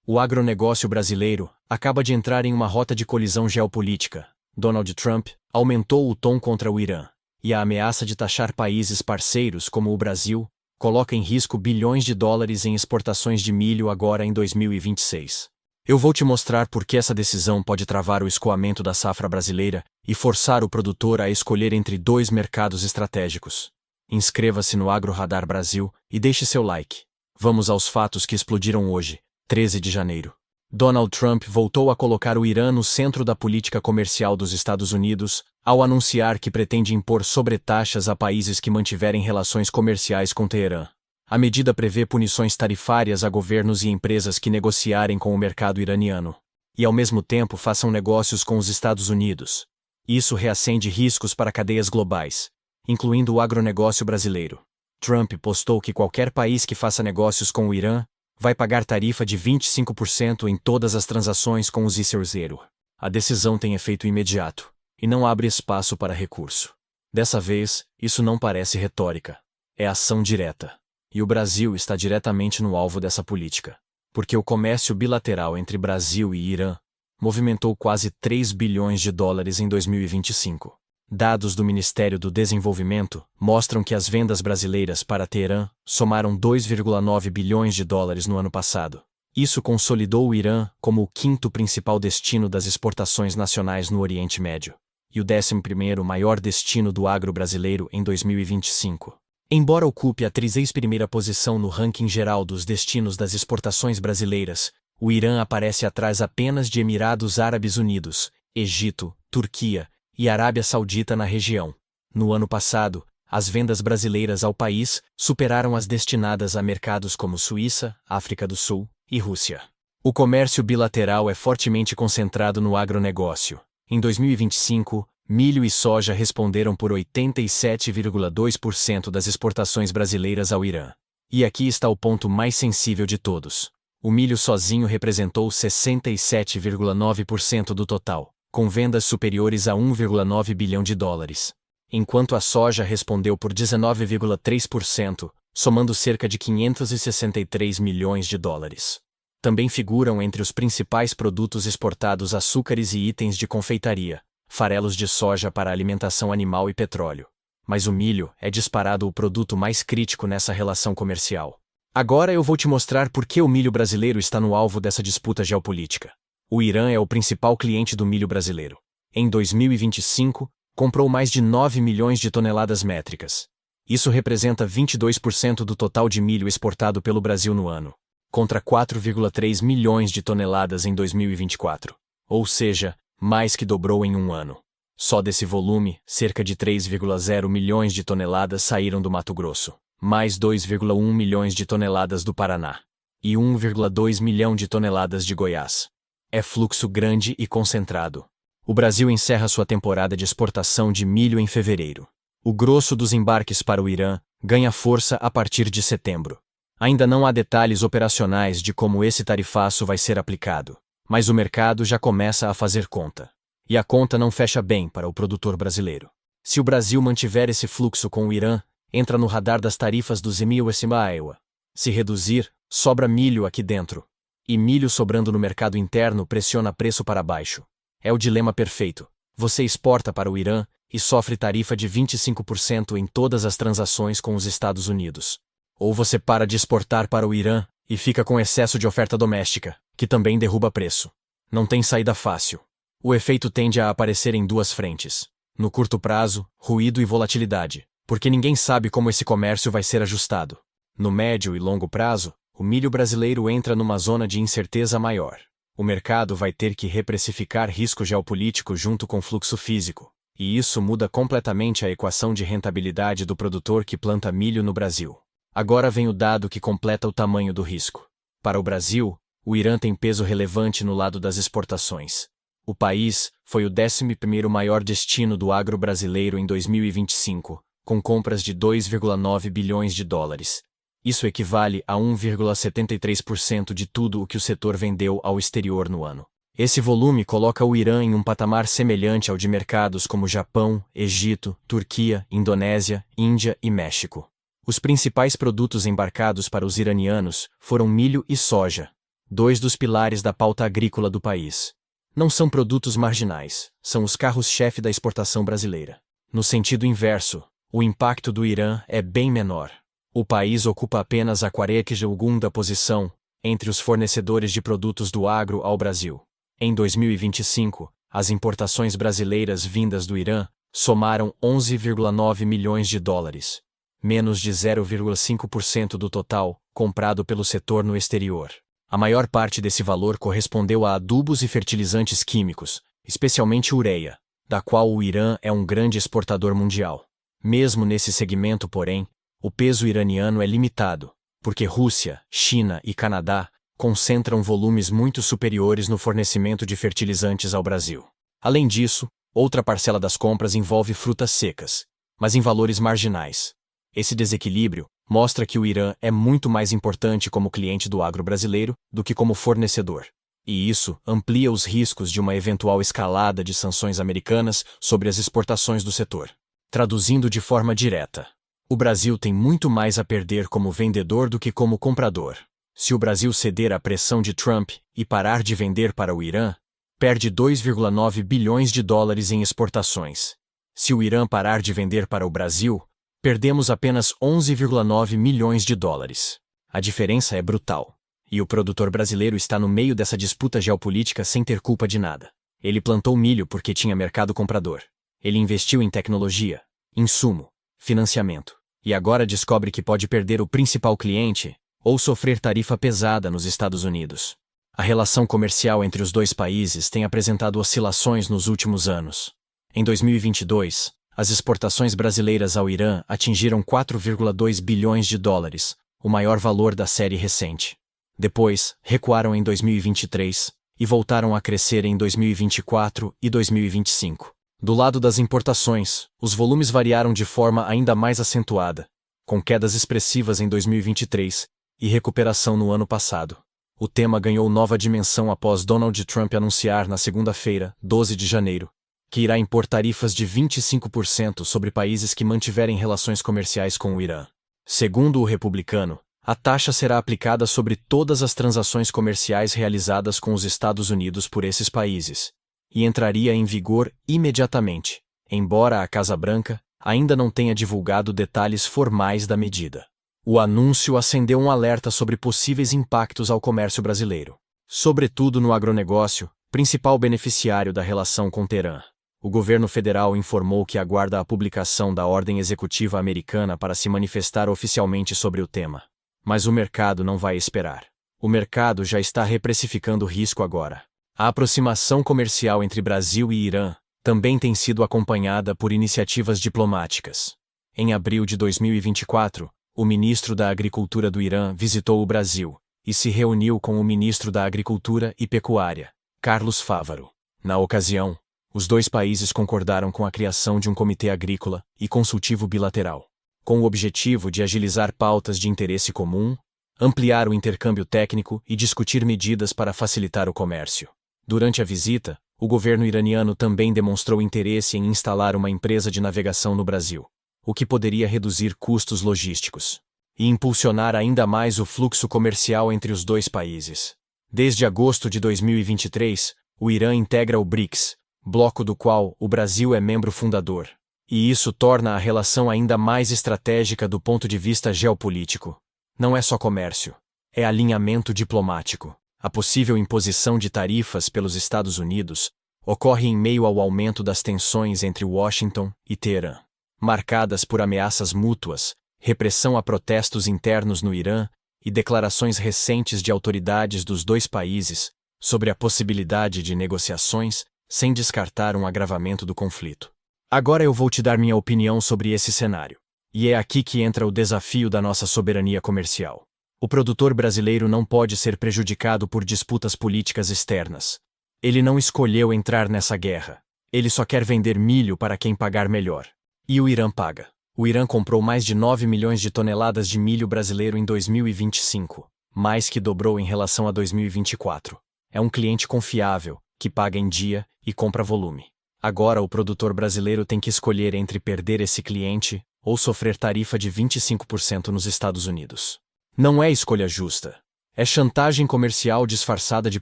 O agronegócio brasileiro acaba de entrar em uma rota de colisão geopolítica. Donald Trump aumentou o tom contra o Irã, e a ameaça de taxar países parceiros como o Brasil coloca em risco bilhões de dólares em exportações de milho agora em 2026. Eu vou te mostrar por que essa decisão pode travar o escoamento da safra brasileira e forçar o produtor a escolher entre dois mercados estratégicos. Inscreva-se no Agro Radar Brasil e deixe seu like. Vamos aos fatos que explodiram hoje, 13 de janeiro. Donald Trump voltou a colocar o Irã no centro da política comercial dos Estados Unidos, ao anunciar que pretende impor sobretaxas a países que mantiverem relações comerciais com Teherã. A medida prevê punições tarifárias a governos e empresas que negociarem com o mercado iraniano, e ao mesmo tempo façam negócios com os Estados Unidos. Isso reacende riscos para cadeias globais, incluindo o agronegócio brasileiro. Trump postou que qualquer país que faça negócios com o Irã vai pagar tarifa de 25% em todas as transações com os ICER-0. A decisão tem efeito imediato, e não abre espaço para recurso. Dessa vez, isso não parece retórica. É ação direta. E o Brasil está diretamente no alvo dessa política, porque o comércio bilateral entre Brasil e Irã movimentou quase 3 bilhões de dólares em 2025. Dados do Ministério do Desenvolvimento mostram que as vendas brasileiras para Teherã somaram 2,9 bilhões de dólares no ano passado. Isso consolidou o Irã como o quinto principal destino das exportações nacionais no Oriente Médio, e o 11º maior destino do agro brasileiro em 2025. Embora ocupe a 31ª posição no ranking geral dos destinos das exportações brasileiras, o Irã aparece atrás apenas de Emirados Árabes Unidos, Egito, Turquia e Arábia Saudita na região. No ano passado, as vendas brasileiras ao país superaram as destinadas a mercados como Suíça, África do Sul e Rússia. O comércio bilateral é fortemente concentrado no agronegócio. Em 2025, milho e soja responderam por 87,2% das exportações brasileiras ao Irã. E aqui está o ponto mais sensível de todos. O milho sozinho representou 67,9% do total, com vendas superiores a 1,9 bilhão de dólares. Enquanto a soja respondeu por 19,3%, somando cerca de 563 milhões de dólares. Também figuram entre os principais produtos exportados açúcares e itens de confeitaria, farelos de soja para alimentação animal e petróleo. Mas o milho é disparado o produto mais crítico nessa relação comercial. Agora eu vou te mostrar por que o milho brasileiro está no alvo dessa disputa geopolítica. O Irã é o principal cliente do milho brasileiro. Em 2025, comprou mais de 9 milhões de toneladas métricas. Isso representa 22% do total de milho exportado pelo Brasil no ano, contra 4,3 milhões de toneladas em 2024. Ou seja, mais que dobrou em um ano. Só desse volume, cerca de 3,0 milhões de toneladas saíram do Mato Grosso, mais 2,1 milhões de toneladas do Paraná e 1,2 milhão de toneladas de Goiás. É fluxo grande e concentrado. O Brasil encerra sua temporada de exportação de milho em fevereiro. O grosso dos embarques para o Irã ganha força a partir de setembro. Ainda não há detalhes operacionais de como esse tarifaço vai ser aplicado, mas o mercado já começa a fazer conta. E a conta não fecha bem para o produtor brasileiro. Se o Brasil mantiver esse fluxo com o Irã, entra no radar das tarifas dos USMCA. Se reduzir, sobra milho aqui dentro. E milho sobrando no mercado interno pressiona preço para baixo. É o dilema perfeito. Você exporta para o Irã e sofre tarifa de 25% em todas as transações com os Estados Unidos. Ou você para de exportar para o Irã e fica com excesso de oferta doméstica, que também derruba preço. Não tem saída fácil. O efeito tende a aparecer em duas frentes. No curto prazo, ruído e volatilidade, porque ninguém sabe como esse comércio vai ser ajustado. No médio e longo prazo, o milho brasileiro entra numa zona de incerteza maior. O mercado vai ter que reprecificar risco geopolítico junto com fluxo físico, e isso muda completamente a equação de rentabilidade do produtor que planta milho no Brasil. Agora vem o dado que completa o tamanho do risco. Para o Brasil, o Irã tem peso relevante no lado das exportações. O país foi o 11º maior destino do agro brasileiro em 2025, com compras de 2,9 bilhões de dólares. Isso equivale a 1,73% de tudo o que o setor vendeu ao exterior no ano. Esse volume coloca o Irã em um patamar semelhante ao de mercados como Japão, Egito, Turquia, Indonésia, Índia e México. Os principais produtos embarcados para os iranianos foram milho e soja. dois dos pilares da pauta agrícola do país. Não são produtos marginais, são os carros-chefe da exportação brasileira. No sentido inverso, o impacto do Irã é bem menor. O país ocupa apenas a 42ª posição entre os fornecedores de produtos do agro ao Brasil. Em 2025, as importações brasileiras vindas do Irã somaram 11,9 milhões de dólares, menos de 0,5% do total comprado pelo setor no exterior. A maior parte desse valor correspondeu a adubos e fertilizantes químicos, especialmente ureia, da qual o Irã é um grande exportador mundial. Mesmo nesse segmento, porém, o peso iraniano é limitado, porque Rússia, China e Canadá concentram volumes muito superiores no fornecimento de fertilizantes ao Brasil. Além disso, outra parcela das compras envolve frutas secas, mas em valores marginais. Esse desequilíbrio mostra que o Irã é muito mais importante como cliente do agro brasileiro do que como fornecedor. E isso amplia os riscos de uma eventual escalada de sanções americanas sobre as exportações do setor. Traduzindo de forma direta, o Brasil tem muito mais a perder como vendedor do que como comprador. Se o Brasil ceder à pressão de Trump e parar de vender para o Irã, perde 2,9 bilhões de dólares em exportações. Se o Irã parar de vender para o Brasil, perdemos apenas 11,9 milhões de dólares. A diferença é brutal. E o produtor brasileiro está no meio dessa disputa geopolítica sem ter culpa de nada. Ele plantou milho porque tinha mercado comprador. Ele investiu em tecnologia, insumo, financiamento. E agora descobre que pode perder o principal cliente ou sofrer tarifa pesada nos Estados Unidos. A relação comercial entre os dois países tem apresentado oscilações nos últimos anos. Em 2022, as exportações brasileiras ao Irã atingiram 4,2 bilhões de dólares, o maior valor da série recente. Depois, recuaram em 2023 e voltaram a crescer em 2024 e 2025. Do lado das importações, os volumes variaram de forma ainda mais acentuada, com quedas expressivas em 2023 e recuperação no ano passado. O tema ganhou nova dimensão após Donald Trump anunciar na segunda-feira, 12 de janeiro, que irá impor tarifas de 25% sobre países que mantiverem relações comerciais com o Irã. Segundo o republicano, a taxa será aplicada sobre todas as transações comerciais realizadas com os Estados Unidos por esses países, e entraria em vigor imediatamente, embora a Casa Branca ainda não tenha divulgado detalhes formais da medida. O anúncio acendeu um alerta sobre possíveis impactos ao comércio brasileiro, sobretudo no agronegócio, principal beneficiário da relação com Teherã. O governo federal informou que aguarda a publicação da ordem executiva americana para se manifestar oficialmente sobre o tema. Mas o mercado não vai esperar. O mercado já está reprecificando o risco agora. A aproximação comercial entre Brasil e Irã também tem sido acompanhada por iniciativas diplomáticas. Em abril de 2024, o ministro da Agricultura do Irã visitou o Brasil e se reuniu com o ministro da Agricultura e Pecuária, Carlos Fávaro. Na ocasião, os dois países concordaram com a criação de um comitê agrícola e consultivo bilateral, com o objetivo de agilizar pautas de interesse comum, ampliar o intercâmbio técnico e discutir medidas para facilitar o comércio. Durante a visita, o governo iraniano também demonstrou interesse em instalar uma empresa de navegação no Brasil, o que poderia reduzir custos logísticos e impulsionar ainda mais o fluxo comercial entre os dois países. Desde agosto de 2023, o Irã integra o BRICS, bloco do qual o Brasil é membro fundador. E isso torna a relação ainda mais estratégica do ponto de vista geopolítico. Não é só comércio, é alinhamento diplomático. A possível imposição de tarifas pelos Estados Unidos ocorre em meio ao aumento das tensões entre Washington e Teherã, marcadas por ameaças mútuas, repressão a protestos internos no Irã e declarações recentes de autoridades dos dois países sobre a possibilidade de negociações, sem descartar um agravamento do conflito. Agora eu vou te dar minha opinião sobre esse cenário. E é aqui que entra o desafio da nossa soberania comercial. O produtor brasileiro não pode ser prejudicado por disputas políticas externas. Ele não escolheu entrar nessa guerra. Ele só quer vender milho para quem pagar melhor. E o Irã paga. O Irã comprou mais de 9 milhões de toneladas de milho brasileiro em 2025, mais que dobrou em relação a 2024. É um cliente confiável, que paga em dia e compra volume. Agora o produtor brasileiro tem que escolher entre perder esse cliente ou sofrer tarifa de 25% nos Estados Unidos. Não é escolha justa. É chantagem comercial disfarçada de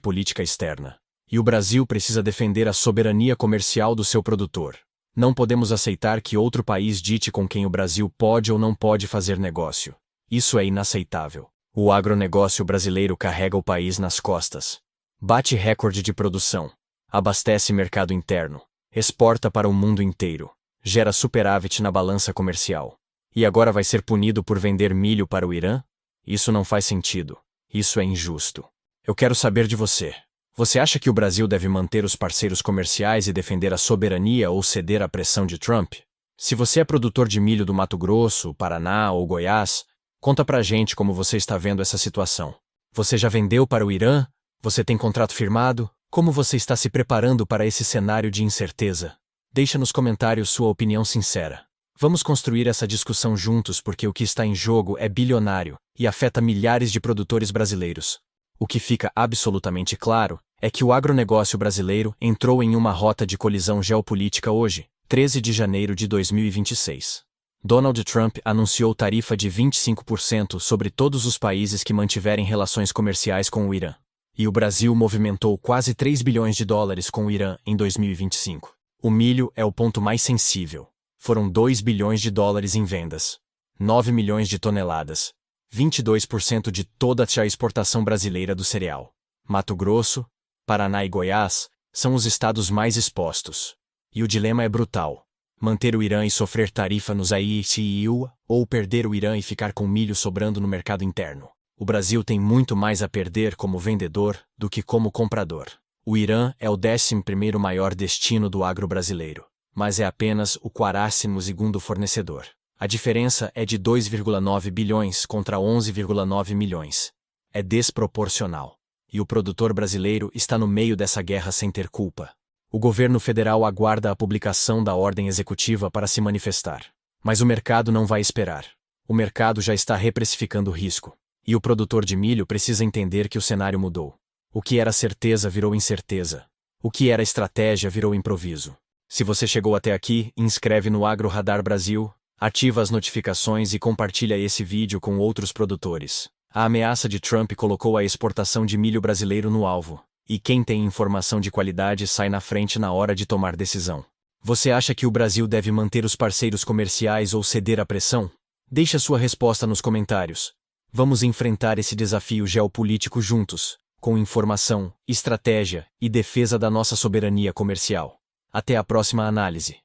política externa. E o Brasil precisa defender a soberania comercial do seu produtor. Não podemos aceitar que outro país dite com quem o Brasil pode ou não pode fazer negócio. Isso é inaceitável. O agronegócio brasileiro carrega o país nas costas. Bate recorde de produção. Abastece mercado interno. Exporta para o mundo inteiro. Gera superávit na balança comercial. E agora vai ser punido por vender milho para o Irã? Isso não faz sentido. Isso é injusto. Eu quero saber de você. Você acha que o Brasil deve manter os parceiros comerciais e defender a soberania ou ceder à pressão de Trump? Se você é produtor de milho do Mato Grosso, Paraná ou Goiás, conta pra gente como você está vendo essa situação. Você já vendeu para o Irã? Você tem contrato firmado? Como você está se preparando para esse cenário de incerteza? Deixa nos comentários sua opinião sincera. Vamos construir essa discussão juntos porque o que está em jogo é bilionário e afeta milhares de produtores brasileiros. O que fica absolutamente claro é que o agronegócio brasileiro entrou em uma rota de colisão geopolítica hoje, 13 de janeiro de 2026. Donald Trump anunciou tarifa de 25% sobre todos os países que mantiverem relações comerciais com o Irã. E o Brasil movimentou quase 3 bilhões de dólares com o Irã em 2025. O milho é o ponto mais sensível. Foram 2 bilhões de dólares em vendas. 9 milhões de toneladas. 22% de toda a exportação brasileira do cereal. Mato Grosso, Paraná e Goiás são os estados mais expostos. E o dilema é brutal. Manter o Irã e sofrer tarifa nos AICIU ou perder o Irã e ficar com milho sobrando no mercado interno. O Brasil tem muito mais a perder como vendedor do que como comprador. O Irã é o 11º maior destino do agro brasileiro, mas é apenas o 42º fornecedor. A diferença é de 2,9 bilhões contra 11,9 milhões. É desproporcional. E o produtor brasileiro está no meio dessa guerra sem ter culpa. O governo federal aguarda a publicação da ordem executiva para se manifestar. Mas o mercado não vai esperar. O mercado já está reprecificando o risco. E o produtor de milho precisa entender que o cenário mudou. O que era certeza virou incerteza. O que era estratégia virou improviso. Se você chegou até aqui, inscreve no Agro Radar Brasil, ativa as notificações e compartilha esse vídeo com outros produtores. A ameaça de Trump colocou a exportação de milho brasileiro no alvo. E quem tem informação de qualidade sai na frente na hora de tomar decisão. Você acha que o Brasil deve manter os parceiros comerciais ou ceder à pressão? Deixe a sua resposta nos comentários. Vamos enfrentar esse desafio geopolítico juntos, com informação, estratégia e defesa da nossa soberania comercial. Até a próxima análise.